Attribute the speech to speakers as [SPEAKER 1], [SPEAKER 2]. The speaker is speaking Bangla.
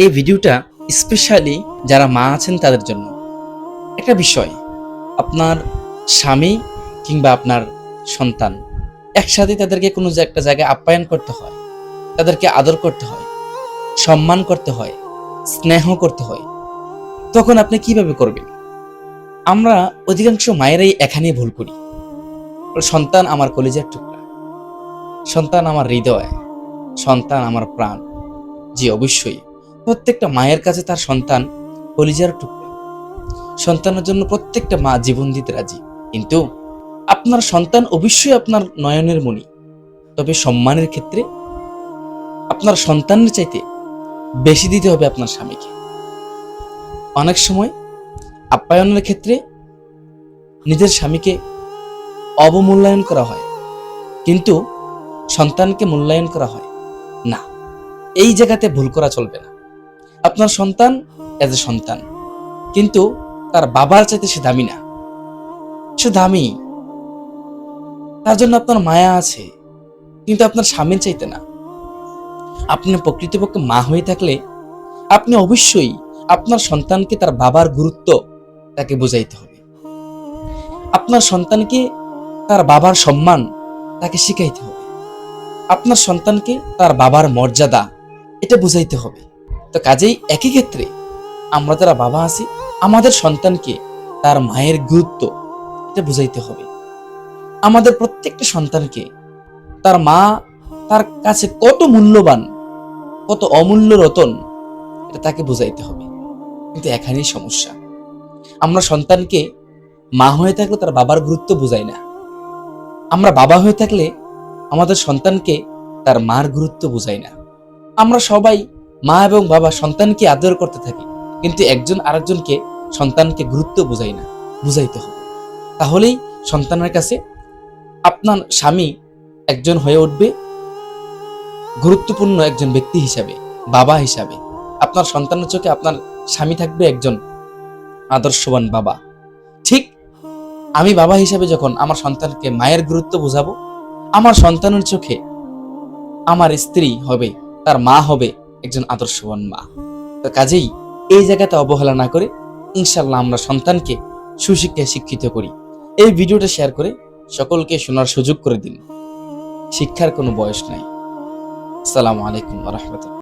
[SPEAKER 1] এই ভিডিওটা স্পেশালি যারা মা আছেন তাদের জন্য। একটা বিষয়, আপনার স্বামী কিংবা আপনার সন্তান একসাথে তাদেরকে কোনো একটা জায়গায় আপ্যায়ন করতে হয়, তাদেরকে আদর করতে হয়, সম্মান করতে হয়, স্নেহ করতে হয়, তখন আপনি কিভাবে করবেন? আমরা অধিকাংশ মায়েরাই এখানেই ভুল করি। সন্তান আমার কলিজার টুকরা, সন্তান আমার হৃদয়, সন্তান আমার প্রাণ। জি অবশ্যই, প্রত্যেকটা মায়ের কাছে তার সন্তান কলিজার টুকরা। সন্তানের জন্য প্রত্যেকটা মা জীবন দিতে রাজি। কিন্তু আপনার সন্তান অবশ্যই আপনার নয়নের মণি, তবে সম্মানের ক্ষেত্রে আপনার সন্তানের চাইতে বেশি দিতে হবে আপনার স্বামীকে। অনেক সময় আপ্যায়নের ক্ষেত্রে নিজের স্বামীকে অবমূল্যায়ন করা হয়, কিন্তু সন্তানকে মূল্যায়ন করা হয় না। এই জায়গাতে ভুল করা চলবে না। আপনার সন্তান এজ এ সন্তান, কিন্তু তার বাবার চাইতে সে দামি না, সে দামি। তার জন্য আপনার মায়া আছে, কিন্তু আপনার স্বামীর চাইতে না। আপনি প্রকৃতপক্ষে মা হয়ে থাকলে আপনি অবশ্যই আপনার সন্তানকে তার বাবার গুরুত্ব তাকে বোঝাইতে হবে। আপনার সন্তানকে তার বাবার সম্মান তাকে শিখাইতে হবে। আপনার সন্তানকে তার বাবার মর্যাদা এটা বুঝাইতে হবে। তো কাজেই একই ক্ষেত্রে আমরা যারা বাবা আছি, আমাদের সন্তানকে তার মায়ের গুরুত্ব এটা বুঝাইতে হবে। আমাদের প্রত্যেকটা সন্তানকে তার মা তার কাছে কত মূল্যবান, কত অমূল্য রতন, এটা তাকে বুঝাইতে হবে। কিন্তু এখানেই সমস্যা, আমরা সন্তানকে মা হয়ে থাকলে তার বাবার গুরুত্ব বুঝাই না। আমরা বাবা হয়ে থাকলে আমাদের সন্তানকে তার মার গুরুত্ব বুঝাই না। আমরা সবাই মা এবং বাবা সন্তানকে আদর করতে থাকি, কিন্তু একজন আরেকজনকে সন্তানকে গুরুত্ব বুঝাই না। বুঝাইতে হবে, তাহলেই সন্তানের কাছে আপনার স্বামী একজন হয়ে উঠবে গুরুত্বপূর্ণ একজন ব্যক্তি হিসাবে, বাবা হিসাবে। আপনার সন্তানের চোখে আপনার স্বামী থাকবে একজন আদর্শবান বাবা। ঠিক আমি বাবা হিসাবে যখন আমার সন্তানকে মায়ের গুরুত্ব বোঝাবো, আমার সন্তানের চোখে আমার স্ত্রী হবে, তার মা হবে একজন আদর্শবান মা। তো কাজেই এই জায়গাতে অবহেলা না করে ইনশাল্লাহ আমরা সন্তানকে সুশিক্ষায় শিক্ষিত করি। এই ভিডিওটা শেয়ার করে সকলকে শোনার সুযোগ করে দিন। শিক্ষার কোনো বয়স নাই। আসসালামু আলাইকুম ওয়া রাহমাতুল্লাহ।